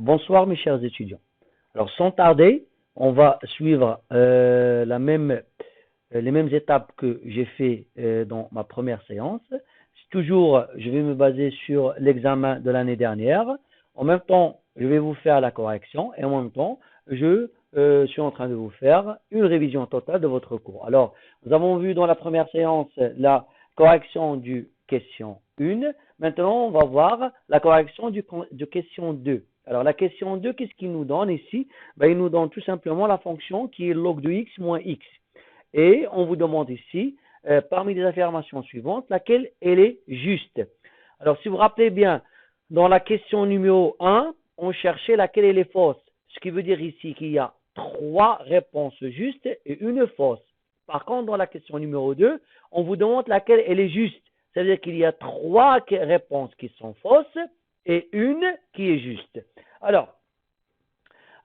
Bonsoir mes chers étudiants. Alors sans tarder, on va suivre les mêmes étapes que j'ai fait dans ma première séance. Toujours, je vais me baser sur l'examen de l'année dernière. En même temps, je vais vous faire la correction et en même temps, je suis en train de vous faire une révision totale de votre cours. Alors, nous avons vu dans la première séance la correction du question 1. Maintenant, on va voir la correction de question 2. Alors, la question 2, qu'est-ce qu'il nous donne ici? Il nous donne tout simplement la fonction qui est log de x moins x. Et on vous demande ici, parmi les affirmations suivantes, laquelle elle est juste. Alors, si vous vous rappelez bien, dans la question numéro 1, on cherchait laquelle elle est fausse. Ce qui veut dire ici qu'il y a 3 réponses justes et une fausse. Par contre, dans la question numéro 2, on vous demande laquelle elle est juste. C'est-à-dire qu'il y a 3 réponses qui sont fausses et une qui est juste. Alors,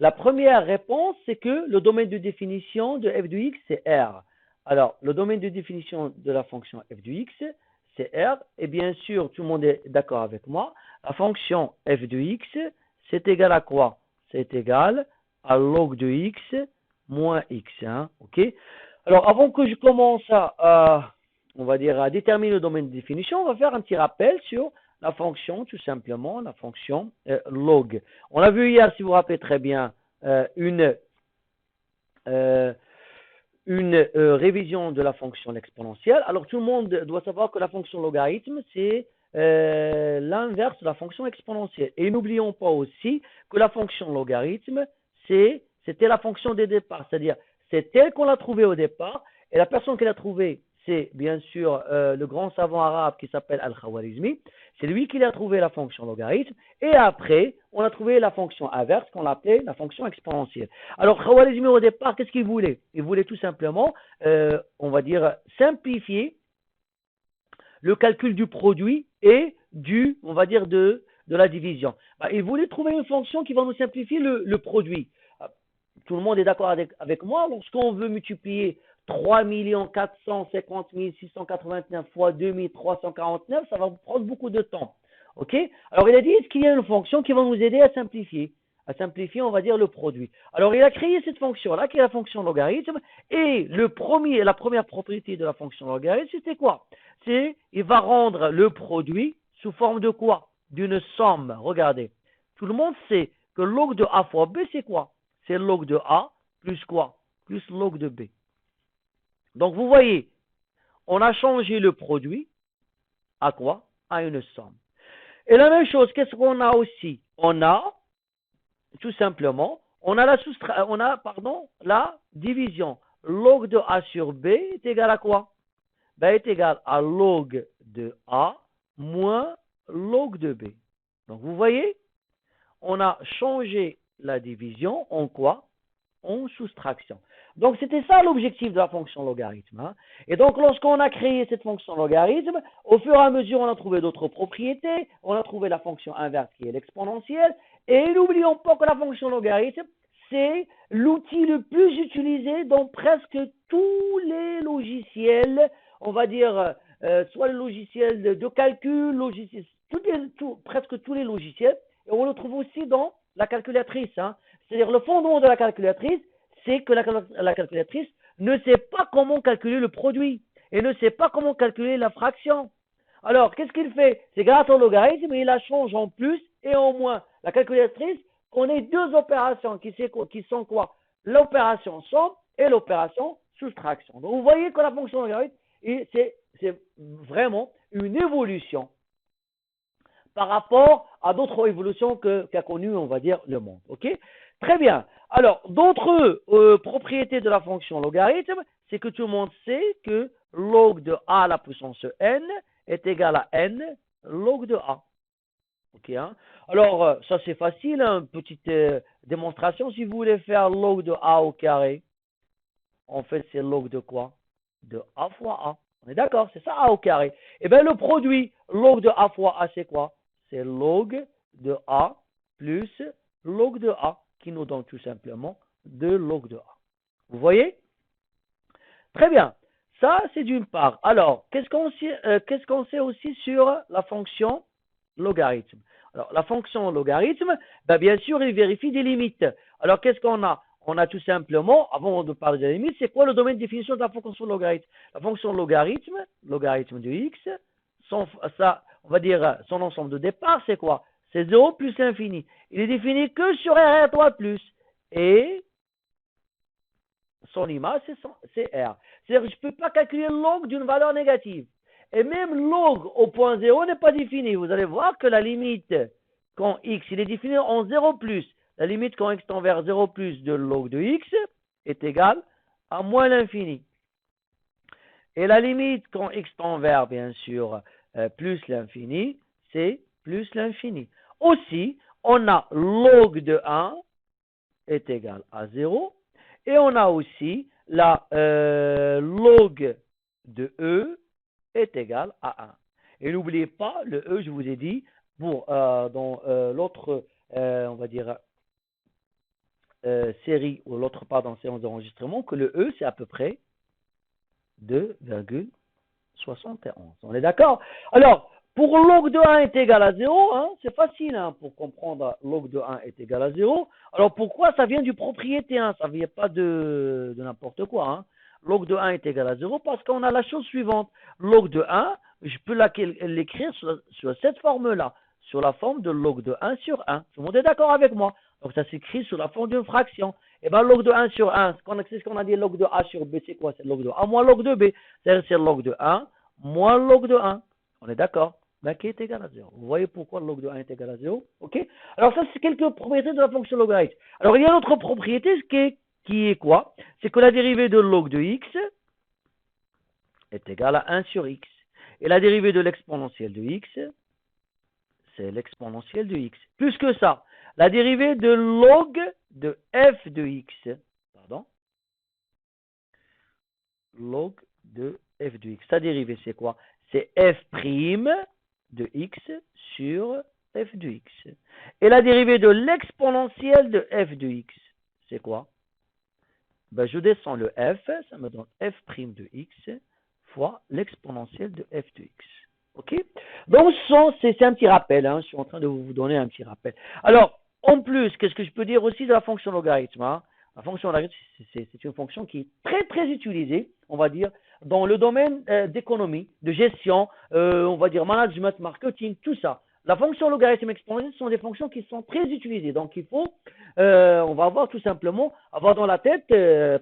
la première réponse, c'est que le domaine de définition de f de x, c'est R. Alors, le domaine de définition de la fonction f de x, c'est R. Et bien sûr, tout le monde est d'accord avec moi. La fonction f de x, c'est égal à quoi? C'est égal à log de x moins x. Hein, okay. Alors, avant que je commence on va dire, à déterminer le domaine de définition, on va faire un petit rappel sur la fonction, tout simplement, la fonction log. On a vu hier, si vous vous rappelez très bien, une révision de la fonction exponentielle. Alors, tout le monde doit savoir que la fonction logarithme, c'est l'inverse de la fonction exponentielle. Et n'oublions pas aussi que la fonction logarithme, c'était la fonction des départs, c'est-à-dire c'est elle qu'on a trouvée au départ, et la personne qui l'a trouvée, c'est bien sûr le grand savant arabe qui s'appelle Al-Khawarizmi. C'est lui qui a trouvé la fonction logarithme. Et après, on a trouvé la fonction inverse qu'on appelait la fonction exponentielle. Alors, Khawarizmi au départ, qu'est-ce qu'il voulait? Il voulait tout simplement, on va dire, simplifier le calcul du produit et on va dire, de la division. Il voulait trouver une fonction qui va nous simplifier le produit. Tout le monde est d'accord avec moi. Lorsqu'on veut multiplier 3 450 689 fois 2349, ça va vous prendre beaucoup de temps. Ok? Alors, il a dit, est-ce qu'il y a une fonction qui va nous aider à simplifier, on va dire, le produit. Alors, il a créé cette fonction-là, qui est la fonction logarithme, et la première propriété de la fonction logarithme, c'était quoi? Il va rendre le produit sous forme de quoi? D'une somme. Regardez. Tout le monde sait que log de A fois B, c'est quoi? C'est log de A plus quoi? Plus log de B. Donc, vous voyez, on a changé le produit à quoi? À une somme. Et la même chose, qu'est-ce qu'on a aussi? On a, tout simplement, la division. Log de A sur B est égal à quoi? Est égal à log de A moins log de B. Donc, vous voyez, on a changé la division en quoi? En soustraction. Donc, c'était ça l'objectif de la fonction logarithme. Hein. Et donc, lorsqu'on a créé cette fonction logarithme, au fur et à mesure, on a trouvé d'autres propriétés, on a trouvé la fonction inverse qui est l'exponentielle, et n'oublions pas que la fonction logarithme, c'est l'outil le plus utilisé dans presque tous les logiciels, on va dire, soit les logiciels de calcul, presque tous les logiciels, et on le trouve aussi dans la calculatrice. Hein. C'est-à-dire le fondement de la calculatrice, c'est que la calculatrice ne sait pas comment calculer le produit et ne sait pas comment calculer la fraction. Alors, qu'est-ce qu'il fait? C'est grâce au logarithme, il la change en plus et en moins. La calculatrice connaît deux opérations qui sont quoi? L'opération somme et l'opération soustraction. Donc, vous voyez que la fonction logarithme, c'est vraiment une évolution par rapport à d'autres évolutions qu'a connues, on va dire, le monde. Ok? Très bien. Alors, d'autres propriétés de la fonction logarithme, c'est que tout le monde sait que log de A à la puissance n est égal à n log de A. Ok, hein? Alors, ça c'est facile, hein? Petite démonstration. Si vous voulez faire log de A au carré, en fait, c'est log de quoi? De A fois A. On est d'accord? C'est ça A au carré. Eh bien, le produit log de A fois A, c'est quoi? C'est log de A plus log de A, qui nous donne tout simplement 2 log de A. Vous voyez? Très bien. Ça, c'est d'une part. Alors, qu'est-ce qu'on sait aussi sur la fonction logarithme? Alors, la fonction logarithme, ben, bien sûr, il vérifie des limites. Alors, qu'est-ce qu'on a? On a tout simplement, avant de parler des limites, c'est quoi le domaine de définition de la fonction logarithme? La fonction logarithme de x, on va dire, son ensemble de départ, c'est quoi? C'est 0 plus l'infini. Il est défini que sur R3 plus. Et son image, c'est R. C'est-à-dire que je ne peux pas calculer log d'une valeur négative. Et même log au point 0 n'est pas défini. Vous allez voir que la limite quand x, il est défini en 0 plus. La limite quand x tend vers 0 plus de log de x est égale à moins l'infini. Et la limite quand x tend vers, bien sûr, plus l'infini, c'est plus l'infini. Aussi, on a log de 1 est égal à 0. Et on a aussi la log de E est égal à 1. Et n'oubliez pas, le E, je vous ai dit, dans l'autre, on va dire, série, ou l'autre part dans séance d'enregistrement, que le E, c'est à peu près 2,71. On est d'accord? Alors, pour log de 1 est égal à 0, hein, c'est facile pour comprendre log de 1 est égal à 0. Alors pourquoi? Ça vient du propriété, ça ne vient pas de n'importe quoi. Log de 1 est égal à 0 parce qu'on a la chose suivante. Log de 1, je peux l'écrire sur cette forme-là, sur la forme de log de 1 sur 1. Tout le monde est d'accord avec moi? Donc ça s'écrit sous la forme d'une fraction. Et bien log de 1 sur 1, c'est ce qu'on a dit, log de A sur B, c'est quoi? C'est log de A moins log de B. C'est log de 1 moins log de 1. On est d'accord? Ben, qui est égal à 0. Vous voyez pourquoi log de 1 est égal à 0? Ok? Alors ça, c'est quelques propriétés de la fonction logarithme. Alors il y a une autre propriété qui est quoi? C'est que la dérivée de log de x est égale à 1 sur x. Et la dérivée de l'exponentielle de x, c'est l'exponentielle de x. Plus que ça, la dérivée de log de f de x, log de f de x. Sa dérivée, c'est quoi? C'est f' de x sur f de x. Et la dérivée de l'exponentielle de f de x, c'est quoi? Ben, je descends le f, ça me donne f' de x fois l'exponentielle de f de x. Ok? Donc, c'est un petit rappel. Je suis en train de vous donner un petit rappel. Alors, en plus, qu'est-ce que je peux dire aussi de la fonction logarithme? La fonction logarithme, c'est une fonction qui est très, très utilisée, on va dire, dans le domaine d'économie, de gestion, on va dire management, marketing, tout ça. La fonction logarithme exponentielle sont des fonctions qui sont très utilisées. Donc, il faut, on va avoir tout simplement, avoir dans la tête,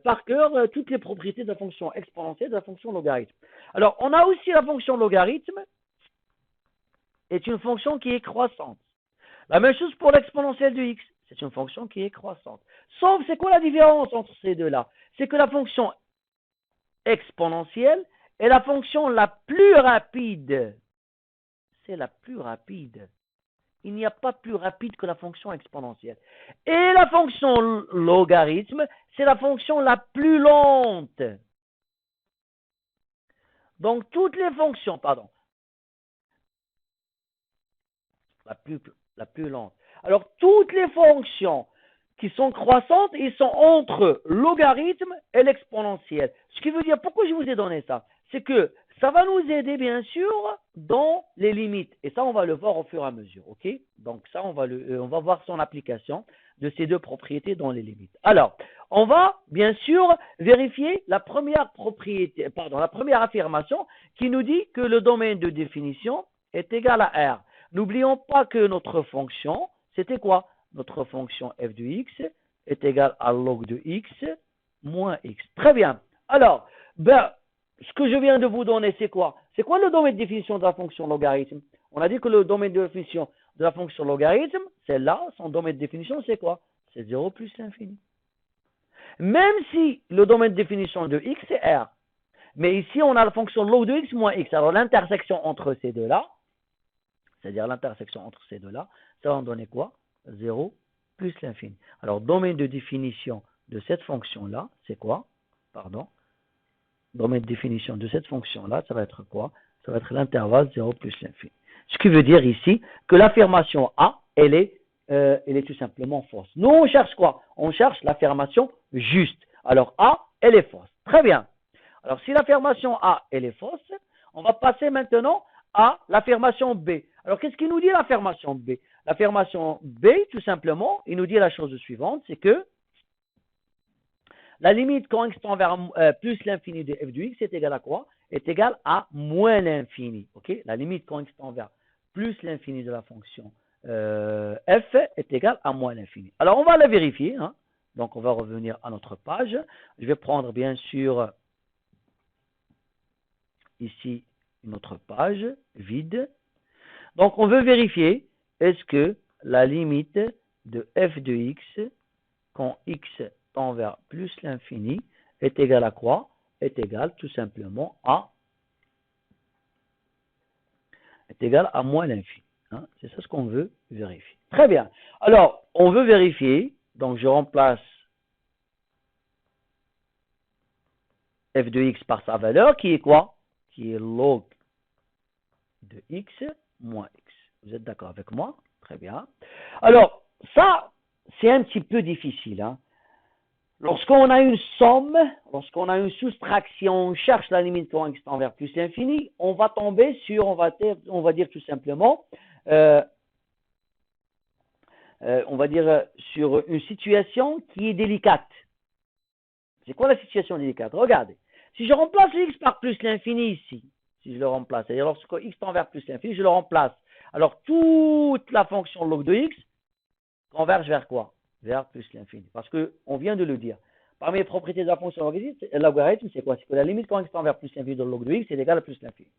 par cœur, toutes les propriétés de la fonction exponentielle, de la fonction logarithme. Alors, on a aussi la fonction logarithme, est une fonction qui est croissante. La même chose pour l'exponentielle de x, c'est une fonction qui est croissante. Sauf, c'est quoi la différence entre ces deux-là? C'est que la fonction exponentielle est la fonction la plus rapide. C'est la plus rapide. Il n'y a pas plus rapide que la fonction exponentielle. Et la fonction logarithme, c'est la fonction la plus lente. Donc, toutes les fonctions, la plus lente. Alors, toutes les fonctions qui sont croissantes, ils sont entre logarithme et l'exponentielle. Ce qui veut dire, pourquoi je vous ai donné ça? C'est que ça va nous aider, bien sûr, dans les limites. Et ça, on va le voir au fur et à mesure. Ok? Donc, ça, on va voir son application de ces deux propriétés dans les limites. Alors, on va, bien sûr, vérifier la première affirmation qui nous dit que le domaine de définition est égal à R. N'oublions pas que notre fonction, c'était quoi? Notre fonction f de x est égale à log de x moins x. Très bien. Alors, ce que je viens de vous donner, c'est quoi? C'est quoi le domaine de définition de la fonction logarithme? On a dit que le domaine de définition de la fonction logarithme, c'est là, son domaine de définition, c'est quoi? C'est 0 plus l'infini. Même si le domaine de définition de x, c'est R. Mais ici, on a la fonction log de x moins x. Alors, l'intersection entre ces deux-là, c'est-à-dire l'intersection entre ces deux-là, ça va en donner quoi? 0 plus l'infini. Alors, domaine de définition de cette fonction-là, c'est quoi? Domaine de définition de cette fonction-là, ça va être quoi? Ça va être l'intervalle 0 plus l'infini. Ce qui veut dire ici que l'affirmation A, elle est tout simplement fausse. Nous, on cherche quoi? On cherche l'affirmation juste. Alors, A, elle est fausse. Très bien. Alors, si l'affirmation A, elle est fausse, on va passer maintenant à l'affirmation B. Alors, qu'est-ce qu'il nous dit l'affirmation B? L'affirmation B, tout simplement, il nous dit la chose suivante, c'est que la limite quand x tend vers plus l'infini de f de x est égale à quoi? Est égale à moins l'infini. Okay? La limite quand x tend vers plus l'infini de la fonction f est égale à moins l'infini. Alors, on va la vérifier. Hein? Donc, on va revenir à notre page. Je vais prendre, bien sûr, ici, une autre page vide. Donc, on veut vérifier, est-ce que la limite de f de x, quand x tend vers plus l'infini, est égale à quoi? Est égale tout simplement à moins l'infini. Hein? C'est ça ce qu'on veut vérifier. Très bien. Alors, on veut vérifier, donc je remplace f de x par sa valeur, qui est quoi? Qui est log de x moins x. Vous êtes d'accord avec moi? Très bien. Alors, ça, c'est un petit peu difficile. Hein? Lorsqu'on a une somme, lorsqu'on a une soustraction, on cherche la limite quand x tend vers plus l'infini, on va tomber sur, on va dire tout simplement, on va dire sur une situation qui est délicate. C'est quoi la situation délicate? Regardez. Si je remplace x par plus l'infini ici, si je le remplace, c'est-à-dire lorsque x tend vers plus l'infini, je le remplace. Alors, toute la fonction log de x converge vers quoi? Vers plus l'infini. Parce qu'on vient de le dire. Parmi les propriétés de la fonction logarithme, c'est quoi? C'est que la limite quand x tend vers plus l'infini de log de x est égale à plus l'infini.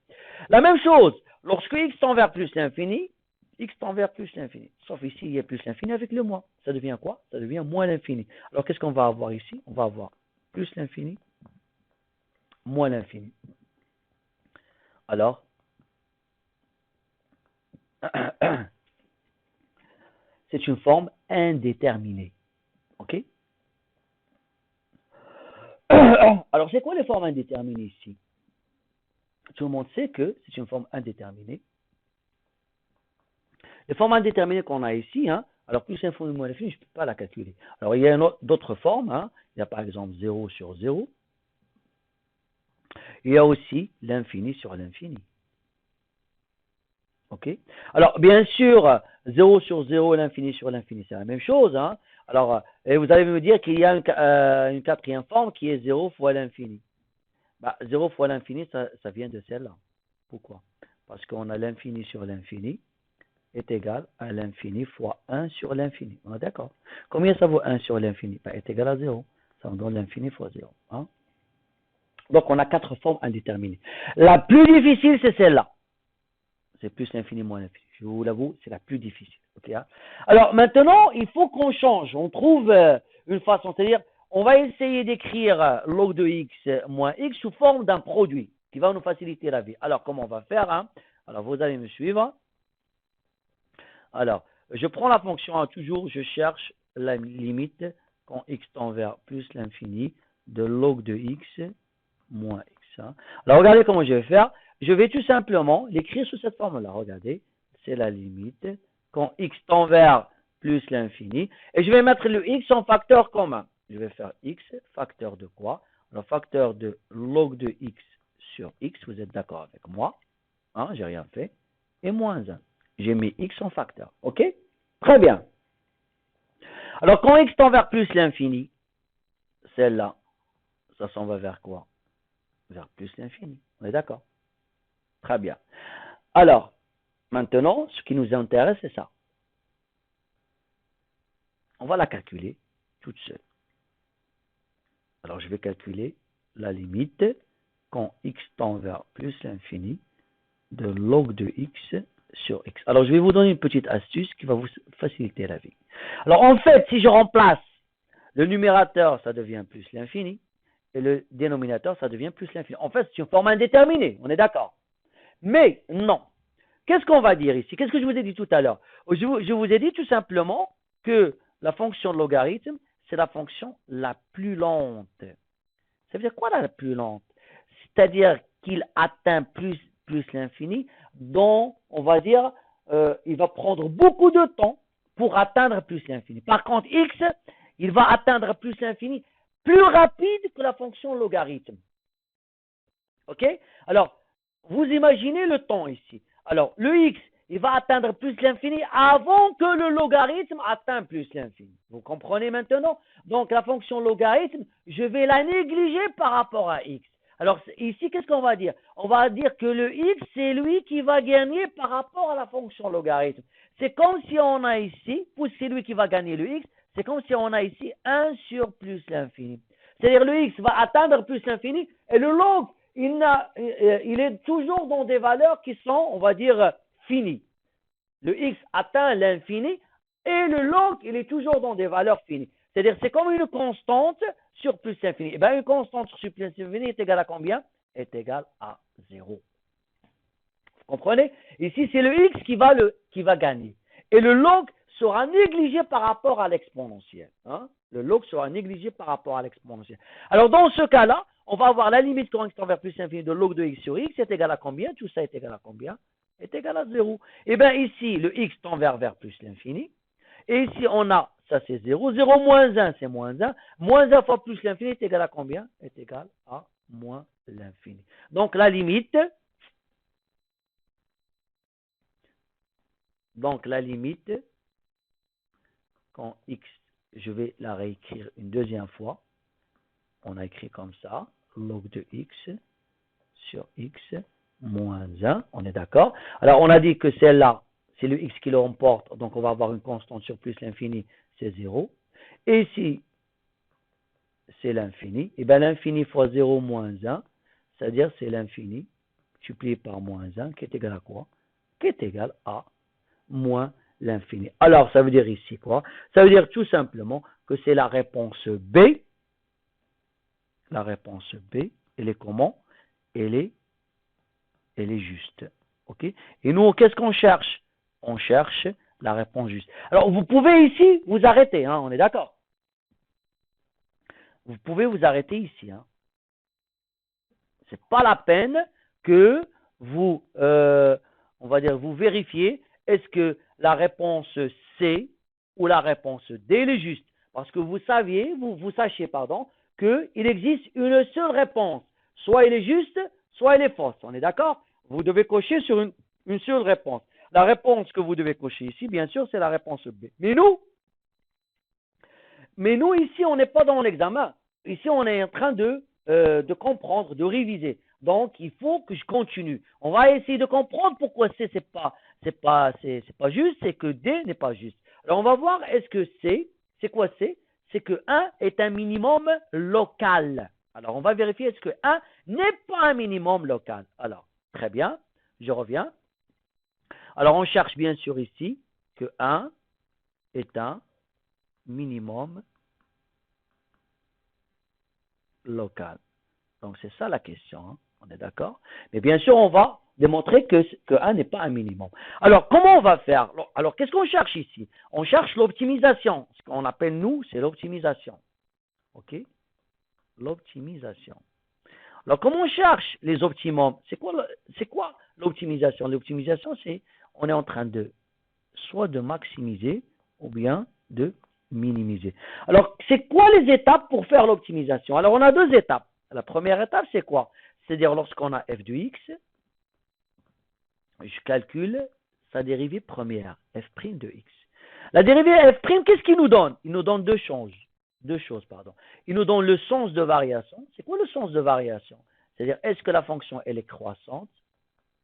La même chose, lorsque x tend vers plus l'infini, x tend vers plus l'infini. Sauf ici, il y a plus l'infini avec le moins. Ça devient quoi? Ça devient moins l'infini. Alors, qu'est-ce qu'on va avoir ici? On va avoir plus l'infini, moins l'infini. Alors, c'est une forme indéterminée. OK? Alors, c'est quoi les formes indéterminées ici? Tout le monde sait que c'est une forme indéterminée. Les formes indéterminées qu'on a ici, hein, alors plus l'infini moins l'infini, je ne peux pas la calculer. Alors, il y a d'autres formes. Hein. Il y a par exemple 0 sur 0. Il y a aussi l'infini sur l'infini. OK? Alors, bien sûr, 0 sur 0 et l'infini sur l'infini, c'est la même chose. Hein? Alors, et vous allez me dire qu'il y a une quatrième forme qui est 0 fois l'infini. Bah, 0 fois l'infini, ça vient de celle-là. Pourquoi? Parce qu'on a l'infini sur l'infini est égal à l'infini fois 1 sur l'infini. On est d'accord? Combien ça vaut 1 sur l'infini? Bah, est égal à 0. Ça nous donne l'infini fois 0. Hein? Donc, on a 4 formes indéterminées. La plus difficile, c'est celle-là. C'est plus l'infini moins l'infini. Je vous l'avoue, c'est la plus difficile. Okay, hein? Alors, maintenant, il faut qu'on change. On trouve une façon. C'est-à-dire, on va essayer d'écrire log de x moins x sous forme d'un produit qui va nous faciliter la vie. Alors, comment on va faire? Hein? Alors, vous allez me suivre. Alors, je prends la fonction 1, toujours, je cherche la limite quand x tend vers plus l'infini de log de x moins x. Hein? Alors, regardez comment je vais faire. Je vais tout simplement l'écrire sous cette forme-là. Regardez, c'est la limite quand x tend vers plus l'infini. Et je vais mettre le x en facteur commun. Je vais faire x facteur de quoi? Le facteur de log de x sur x. Vous êtes d'accord avec moi? Hein, j'ai rien fait. Et moins 1. J'ai mis x en facteur. OK? Très bien. Alors, quand x tend vers plus l'infini, celle-là, ça s'en va vers quoi? Vers plus l'infini. On est d'accord? Très bien. Alors, maintenant, ce qui nous intéresse, c'est ça. On va la calculer toute seule. Alors, je vais calculer la limite quand x tend vers plus l'infini de log de x sur x. Alors, je vais vous donner une petite astuce qui va vous faciliter la vie. Alors, en fait, si je remplace le numérateur, ça devient plus l'infini, et le dénominateur, ça devient plus l'infini. En fait, c'est une forme indéterminée, on est d'accord. Mais non. Qu'est-ce qu'on va dire ici? Qu'est-ce que je vous ai dit tout à l'heure? Je vous ai dit tout simplement que la fonction de logarithme, c'est la fonction la plus lente. Ça veut dire quoi la plus lente? C'est-à-dire qu'il atteint plus l'infini, dont on va dire il va prendre beaucoup de temps pour atteindre plus l'infini. Par contre, x, il va atteindre plus l'infini plus rapide que la fonction logarithme. OK? Alors, vous imaginez le temps ici. Alors, le x, il va atteindre plus l'infini avant que le logarithme atteigne plus l'infini. Vous comprenez maintenant? Donc la fonction logarithme, je vais la négliger par rapport à x. Alors ici, qu'est-ce qu'on va dire? On va dire que le x, c'est lui qui va gagner par rapport à la fonction logarithme. C'est comme si on a ici, puisque c'est lui qui va gagner le x, c'est comme si on a ici 1 sur plus l'infini. C'est-à-dire le x va atteindre plus l'infini et le log, il est toujours dans des valeurs qui sont, on va dire, finies. Le x atteint l'infini et le log, il est toujours dans des valeurs finies. C'est-à-dire c'est comme une constante sur plus l'infini. Et bien une constante sur plus l'infini est égale à combien? Est égale à 0. Vous comprenez? Ici, c'est le x qui va gagner. Et le log sera négligé par rapport à l'exponentielle. Hein? Le log sera négligé par rapport à l'exponentielle. Alors, dans ce cas-là, on va avoir la limite quand x tend vers plus l'infini de log de x sur x est égal à combien? Tout ça est égal à combien? Est égal à 0. Et bien ici, le x tend vers plus l'infini. Et ici, on a, ça c'est 0. 0 moins 1, c'est moins 1. Moins 1 fois plus l'infini est égal à combien? Est égal à moins l'infini. Donc, la limite, quand x, je vais la réécrire une deuxième fois. On a écrit comme ça, log de x sur x moins 1, on est d'accord? Alors, on a dit que celle-là, c'est le x qui le remporte, donc on va avoir une constante sur plus l'infini, c'est 0. Et ici, c'est l'infini. Et bien, l'infini fois 0 moins 1, c'est-à-dire c'est l'infini multiplié par moins 1, qui est égal à quoi? Qui est égal à moins l'infini. Alors, ça veut dire ici quoi? Ça veut dire tout simplement que c'est la réponse B. La réponse B, elle est comment? Elle est juste. Ok? Et nous, qu'est-ce qu'on cherche? On cherche la réponse juste. Alors, vous pouvez ici vous arrêter, hein, on est d'accord? Vous pouvez vous arrêter ici. Hein. C'est pas la peine que vous, on va dire, vous vérifiez est-ce que la réponse C ou la réponse D est juste. Parce que vous sachiez, qu'il existe une seule réponse. Soit elle est juste, soit elle est fausse. On est d'accord? Vous devez cocher sur une seule réponse. La réponse que vous devez cocher ici, bien sûr, c'est la réponse B. Mais nous ici, on n'est pas dans l'examen. Ici, on est en train de comprendre, de réviser. Donc, il faut que je continue. On va essayer de comprendre pourquoi C, c'est pas juste, c'est que D n'est pas juste. Alors, on va voir, est-ce que C, c'est quoi C? C'est que 1 est un minimum local. Alors, on va vérifier, est-ce que 1 n'est pas un minimum local? Alors, très bien, je reviens. Alors, on cherche bien sûr ici que 1 est un minimum local. Donc, c'est ça la question. Hein? On est d'accord? Mais bien sûr, on va démontrer que 1 n'est pas un minimum. Alors, comment on va faire? Alors, qu'est-ce qu'on cherche ici? On cherche l'optimisation. Ce qu'on appelle, nous, c'est l'optimisation. OK? L'optimisation. Alors, comment on cherche les optimums? C'est quoi l'optimisation? L'optimisation, c'est on est en train de soit de maximiser ou bien de minimiser. Alors, c'est quoi les étapes pour faire l'optimisation? Alors, on a deux étapes. La première étape, c'est quoi? C'est-à-dire, lorsqu'on a f de x, je calcule sa dérivée première, f' de x. La dérivée f', qu'est-ce qu'il nous donne? Il nous donne deux choses. Il nous donne le sens de variation. C'est quoi le sens de variation? C'est-à-dire, est-ce que la fonction, elle est croissante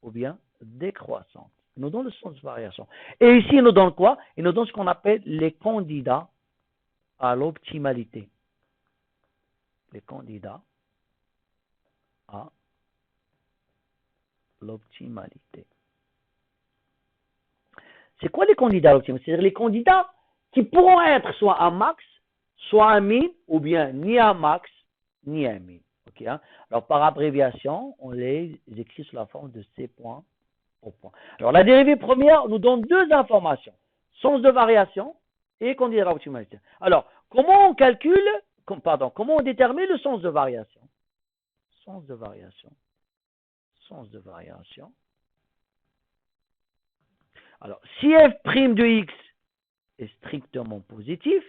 ou bien décroissante? Il nous donne le sens de variation. Et ici, il nous donne quoi? Il nous donne ce qu'on appelle les candidats à l'optimalité. Les candidats à l'optimalité. C'est quoi les candidats à l'optimalité? C'est-à-dire les candidats qui pourront être soit un max, soit un min, ou bien ni un max, ni un min. Okay, hein? Alors, par abréviation, on les écrit sous la forme de C point au point. Alors, la dérivée première nous donne deux informations. Sens de variation et candidat à l'optimalité. Alors, comment on détermine le sens de variation? Sens de variation. Alors, si f' de x est strictement positif,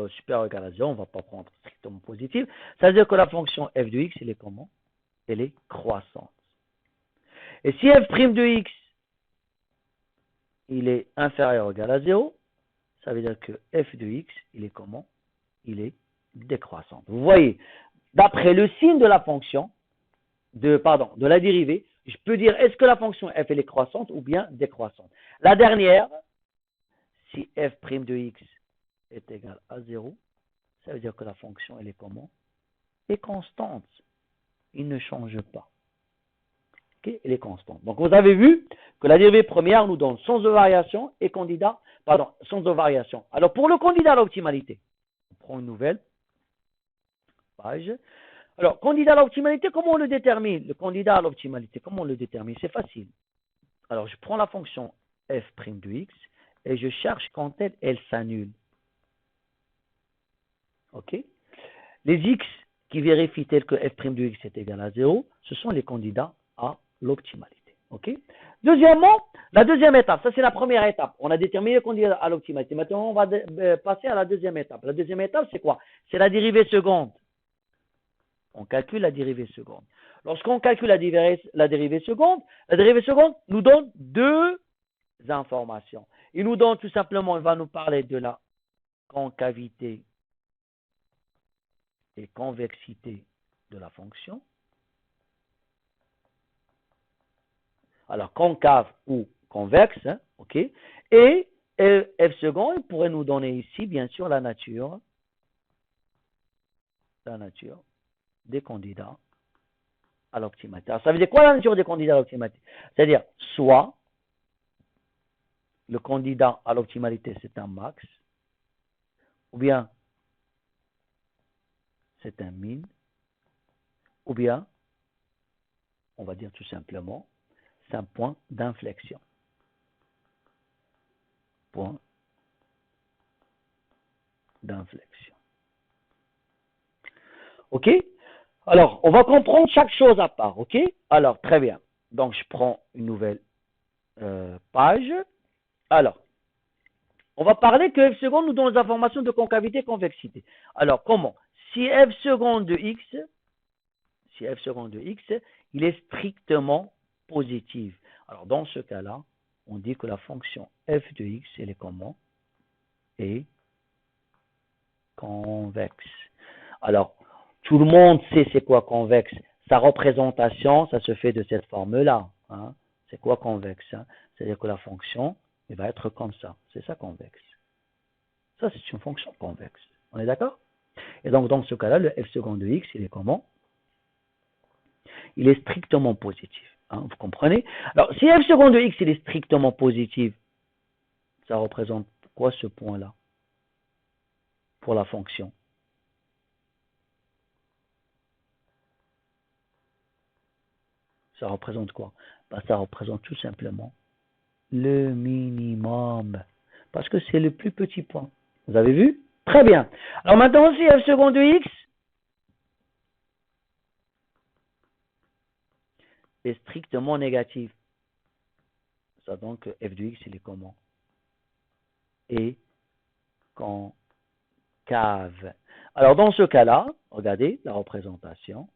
supérieur ou égal à 0, on ne va pas prendre strictement positif, ça veut dire que la fonction f de x, elle est comment? Elle est croissante. Et si f' de x il est inférieur ou égal à 0, ça veut dire que f de x, il est comment? Il est décroissant. Vous voyez, d'après le signe de la fonction, de la dérivée, je peux dire est-ce que la fonction f elle est croissante ou bien décroissante. La dernière, si f' de x est égal à 0, ça veut dire que la fonction elle est comment? Est constante. Il ne change pas. Okay? Elle est constante. Donc vous avez vu que la dérivée première nous donne sens de variation et sens de variation. Alors pour le candidat à l'optimalité, on prend une nouvelle page. Alors, candidat à l'optimalité, comment on le détermine? Le candidat à l'optimalité, comment on le détermine? C'est facile. Alors, je prends la fonction f' de x et je cherche quand elle s'annule. OK? Les x qui vérifient tel que f' de x est égal à 0, ce sont les candidats à l'optimalité. OK? Deuxièmement, la deuxième étape, ça c'est la première étape. On a déterminé le candidat à l'optimalité. Maintenant, on va passer à la deuxième étape. La deuxième étape, c'est quoi? C'est la dérivée seconde. On calcule la dérivée seconde. Lorsqu'on calcule la dérivée seconde nous donne deux informations. Il nous donne tout simplement, il va nous parler de la concavité et convexité de la fonction. Alors, concave ou convexe, hein, ok. Et f second, il pourrait nous donner ici, bien sûr, la nature des candidats à l'optimalité. Alors, ça veut dire quoi la nature des candidats à l'optimalité? C'est-à-dire, soit le candidat à l'optimalité, c'est un max, ou bien c'est un min, ou bien, on va dire tout simplement, c'est un point d'inflexion. Point d'inflexion. OK? Alors, on va comprendre chaque chose à part. OK? Alors, très bien. Donc, je prends une nouvelle page. Alors, on va parler que f seconde nous donne les informations de concavité et convexité. Alors, comment? Si f seconde de x, il est strictement positif. Alors, dans ce cas-là, on dit que la fonction f de x, elle est comment? Est convexe. Alors, tout le monde sait c'est quoi convexe. Sa représentation, ça se fait de cette forme-là. Hein. C'est quoi convexe? Hein? C'est-à-dire que la fonction, elle va être comme ça. C'est ça convexe. Ça, c'est une fonction convexe. On est d'accord? Et donc, dans ce cas-là, le f second de x, il est comment? Il est strictement positif. Hein, vous comprenez? Alors, si f second de x, il est strictement positif, ça représente quoi ce point-là pour la fonction? Ça représente quoi? Ben, ça représente tout simplement le minimum. Parce que c'est le plus petit point. Vous avez vu? Très bien. Alors maintenant, si f second de x est strictement négatif, ça donc f de x, il est comment? Et concave. Alors dans ce cas-là, regardez la représentation.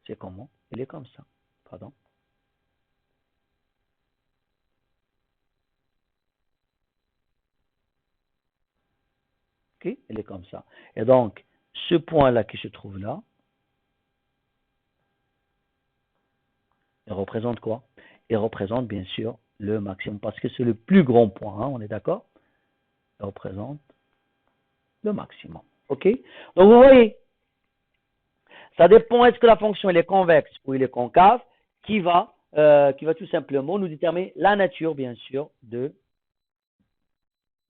C'est comment? Il est comme ça. Pardon. Ok? Il est comme ça. Et donc, ce point-là qui se trouve là, il représente quoi? Il représente bien sûr le maximum, parce que c'est le plus grand point, hein, on est d'accord? Il représente le maximum. Ok? Donc vous voyez, ça dépend est-ce que la fonction elle est convexe ou elle est concave, qui va tout simplement nous déterminer la nature, bien sûr, de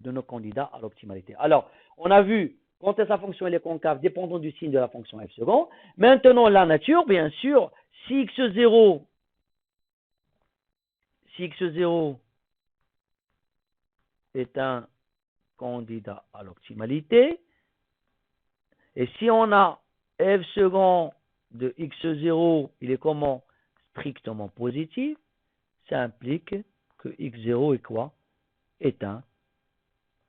nos candidats à l'optimalité. Alors, on a vu quand sa fonction elle est concave, dépendant du signe de la fonction f second. Maintenant, la nature, bien sûr, si x0 est un candidat à l'optimalité, et si on a f second de x0, il est comment? Strictement positif, ça implique que x0 est quoi? Est un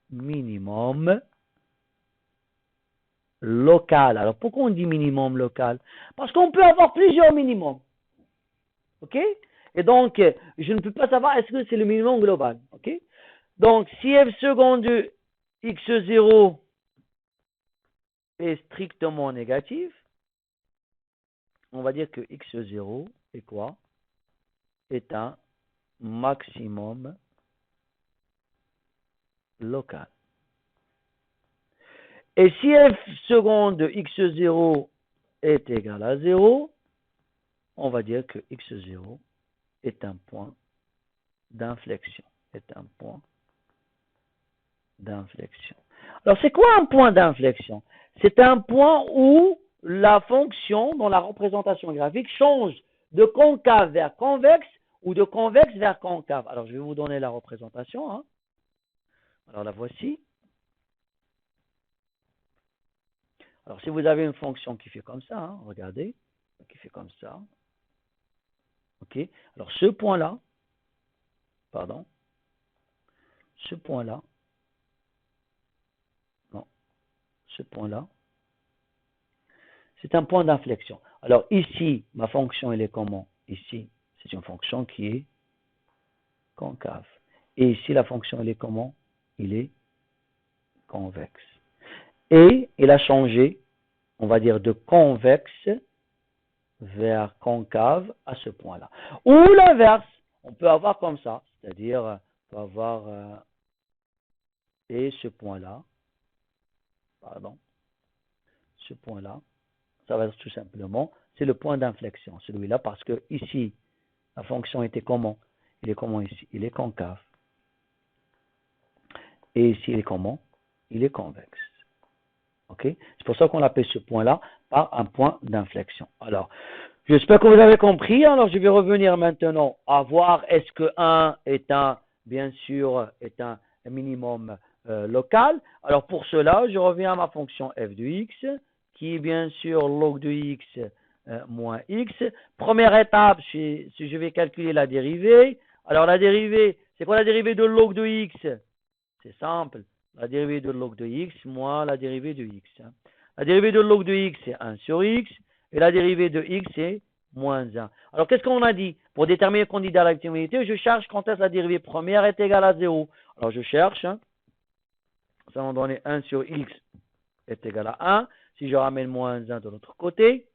minimum local. Alors pourquoi on dit minimum local? Parce qu'on peut avoir plusieurs minimums. Ok? Et donc, je ne peux pas savoir est-ce que c'est le minimum global. Ok? Donc, si f seconde de x0 est strictement négatif, on va dire que x0 est quoi? Est un maximum local. Et si f seconde de x0 est égal à 0, on va dire que x0 est un point d'inflexion. Alors, c'est quoi un point d'inflexion? C'est un point où la fonction dans la représentation graphique change de concave vers convexe ou de convexe vers concave. Alors, je vais vous donner la représentation. Hein. Alors, la voici. Alors, si vous avez une fonction qui fait comme ça, hein, regardez, qui fait comme ça. OK? Alors, ce point-là, c'est un point d'inflexion. Alors, ici, ma fonction, elle est comment? Ici, c'est une fonction qui est concave. Et ici, la fonction, elle est comment? Il est convexe. Et il a changé, on va dire, de convexe vers concave à ce point-là. Ou l'inverse, on peut avoir comme ça, c'est-à-dire, on peut avoir et ce point-là, ça va être tout simplement, c'est le point d'inflexion, celui-là, parce que ici, la fonction était comment? Il est comment ici? Il est concave. Et ici, il est comment? Il est convexe. Ok? C'est pour ça qu'on appelle ce point-là par un point d'inflexion. Alors, j'espère que vous avez compris. Alors, je vais revenir maintenant à voir est-ce que 1 est bien sûr, est un minimum local. Alors, pour cela, je reviens à ma fonction f de x, qui est bien sûr log de x moins x. Première étape, si je vais calculer la dérivée. Alors, la dérivée, c'est quoi la dérivée de log de x? C'est simple. La dérivée de log de x moins la dérivée de x. La dérivée de log de x, c'est 1 sur x. Et la dérivée de x, c'est moins 1. Alors, qu'est-ce qu'on a dit? Pour déterminer le candidat à l'activité, je cherche quand est-ce que la dérivée première est égale à 0. Alors, je cherche. Ça va me donner 1 sur x est égal à 1. Si je ramène moins 1 de l'autre côté.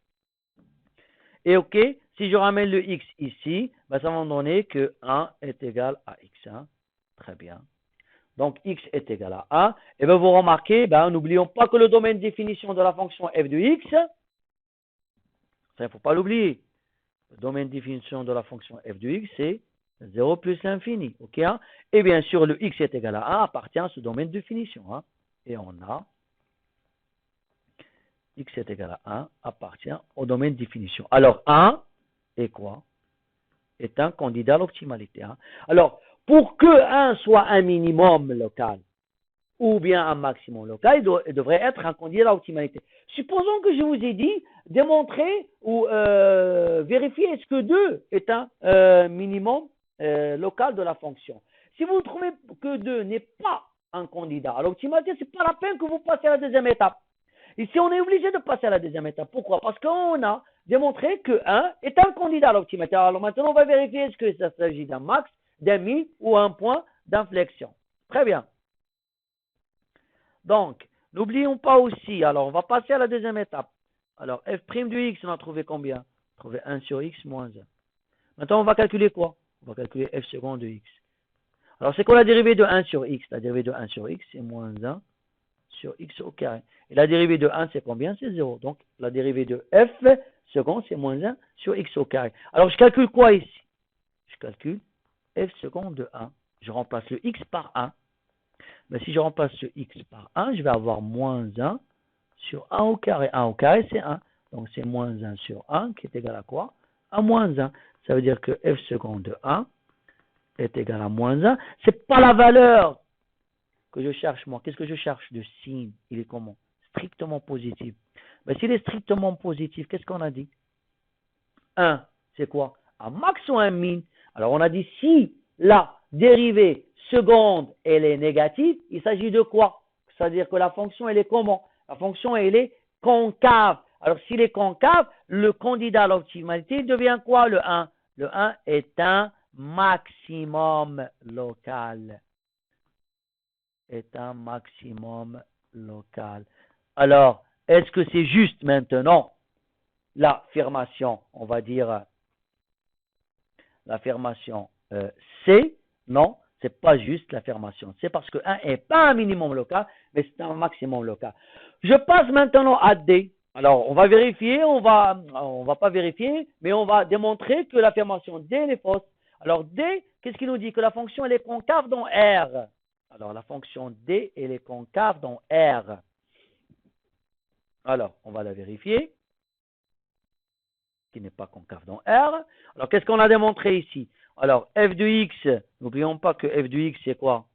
Et OK, si je ramène le x ici, ça va me donner que 1 est égal à x. Très bien. Donc, x est égal à 1. Et bien, vous remarquez, n'oublions pas que le domaine de définition de la fonction f de x, ça, il ne faut pas l'oublier. Le domaine de définition de la fonction f de x, c'est 0 plus l'infini. OK, hein? Et bien sûr, le x est égal à 1 appartient à ce domaine de définition. Hein? Et on a x est égal à 1 appartient au domaine de définition. Alors, 1 est quoi? Est un candidat à l'optimalité. Hein? Alors, pour que 1 soit un minimum local ou bien un maximum local, il devrait être un candidat à l'optimalité. Supposons que je vous ai dit démontrer ou vérifier est-ce que 2 est un minimum local de la fonction. Si vous trouvez que 2 n'est pas un candidat à l'optimalité, ce n'est pas la peine que vous passiez à la deuxième étape. Ici, on est obligé de passer à la deuxième étape. Pourquoi? Parce qu'on a démontré que 1 est un candidat à l'optimalité. Alors maintenant, on va vérifier est-ce que ça s'agit d'un max, d'un min ou un point d'inflexion. Très bien. Donc, n'oublions pas aussi, alors on va passer à la deuxième étape. Alors, f' de x, on a trouvé combien? On a trouvé 1 sur x moins 1. Maintenant, on va calculer quoi? On va calculer f seconde de x. Alors, c'est quoi la dérivée de 1 sur x? La dérivée de 1 sur x, c'est moins 1 sur x au carré. Et la dérivée de 1, c'est combien? C'est 0. Donc, la dérivée de f seconde, c'est moins 1 sur x au carré. Alors, je calcule quoi ici? Je calcule f seconde de 1. Je remplace le x par 1. Mais si je remplace ce x par 1, je vais avoir moins 1 sur 1 au carré. 1 au carré, c'est 1. Donc, c'est moins 1 sur 1 qui est égal à quoi? À moins 1. Ça veut dire que f seconde de 1 est égal à moins 1. Ce n'est pas la valeur que je cherche, moi. Qu'est-ce que je cherche? Le signe. Il est comment? Strictement positif. Mais s'il est strictement positif, qu'est-ce qu'on a dit? 1, c'est quoi? Un max ou un min? Alors, on a dit si la dérivée seconde, elle est négative, il s'agit de quoi? C'est-à-dire que la fonction, elle est comment? La fonction, elle est concave. Alors, s'il est concave, le candidat à l'optimalité devient quoi, le 1? Le 1 est un maximum local. Est un maximum local. Alors, est-ce que c'est juste maintenant l'affirmation, on va dire l'affirmation C? Non, c'est pas juste l'affirmation. C'est parce que 1 n'est pas un minimum local, mais c'est un maximum local. Je passe maintenant à D. Alors, on va vérifier, on va pas vérifier, mais on va démontrer que l'affirmation D elle est fausse. Alors, D, qu'est-ce qu'il nous dit? Que la fonction elle est concave dans R. Alors, la fonction D elle est concave dans R. Alors, on va la vérifier. Qui n'est pas concave dans R. Alors, qu'est-ce qu'on a démontré ici? Alors, f de x, n'oublions pas que f de x, c'est quoi?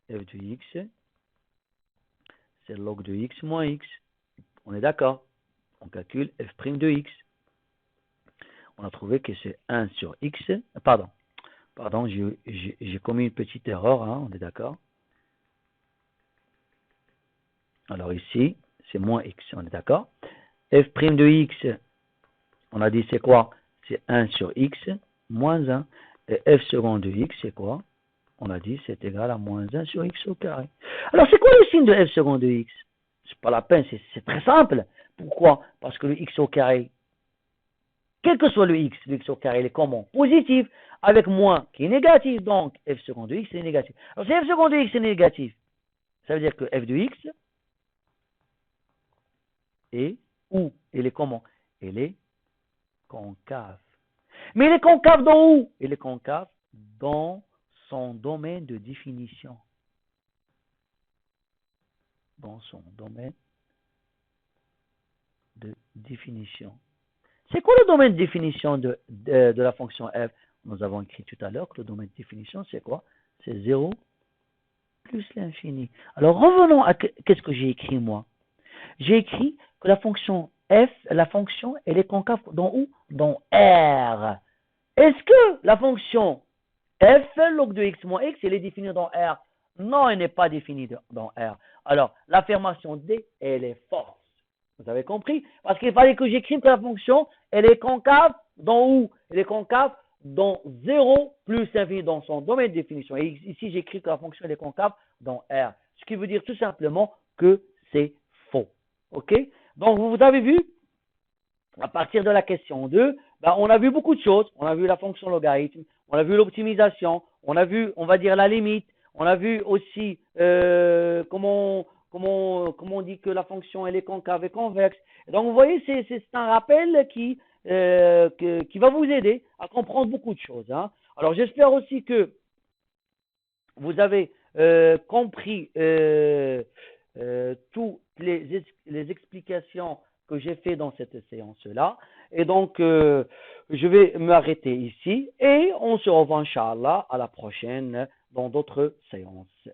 F de x, c'est log de x moins x. On est d'accord? On calcule f' de x. On a trouvé que c'est 1 sur x. Pardon, j'ai commis une petite erreur, hein, on est d'accord? Alors ici, c'est moins x, on est d'accord? F' de x, on a dit c'est quoi? C'est 1 sur x moins 1. Et f second de x, c'est quoi? On a dit c'est égal à moins 1 sur x au carré. Alors c'est quoi le signe de f second de x? C'est pas la peine, c'est très simple. Pourquoi? Parce que le x au carré, quel que soit le x au carré, il est comment? Positif, avec moins qui est négatif. Donc f second de x est négatif. Alors si f second de x est négatif, ça veut dire que f de x est où? Il est comment? Il est concave. Mais il est concave dans où? Il est concave dans son domaine de définition. Dans son domaine de définition. C'est quoi le domaine de définition de la fonction f? Nous avons écrit tout à l'heure que le domaine de définition, c'est quoi? C'est 0 plus l'infini. Alors revenons à qu'est-ce que j'ai écrit moi? J'ai écrit que la fonction f, elle est concave dans où? Dans R. Est-ce que la fonction f, log de x moins x, elle est définie dans R? Non, elle n'est pas définie dans R. Alors, l'affirmation D, elle est fausse. Vous avez compris? Parce qu'il fallait que j'écrive que la fonction, elle est concave dans où? Elle est concave dans 0 plus l'infini dans son domaine de définition. Et ici, j'écris que la fonction, elle est concave dans R. Ce qui veut dire tout simplement que c'est faux. OK? Donc, vous avez vu, à partir de la question 2, on a vu beaucoup de choses. On a vu la fonction logarithme, on a vu l'optimisation, on a vu, on va dire, la limite, on a vu aussi comment on dit que la fonction elle est concave et convexe. Donc vous voyez, c'est un rappel qui va vous aider à comprendre beaucoup de choses. Hein. Alors j'espère aussi que vous avez compris toutes les explications que j'ai fait dans cette séance-là. Et donc, je vais m'arrêter ici et on se revoit, Inch'Allah, à la prochaine dans d'autres séances.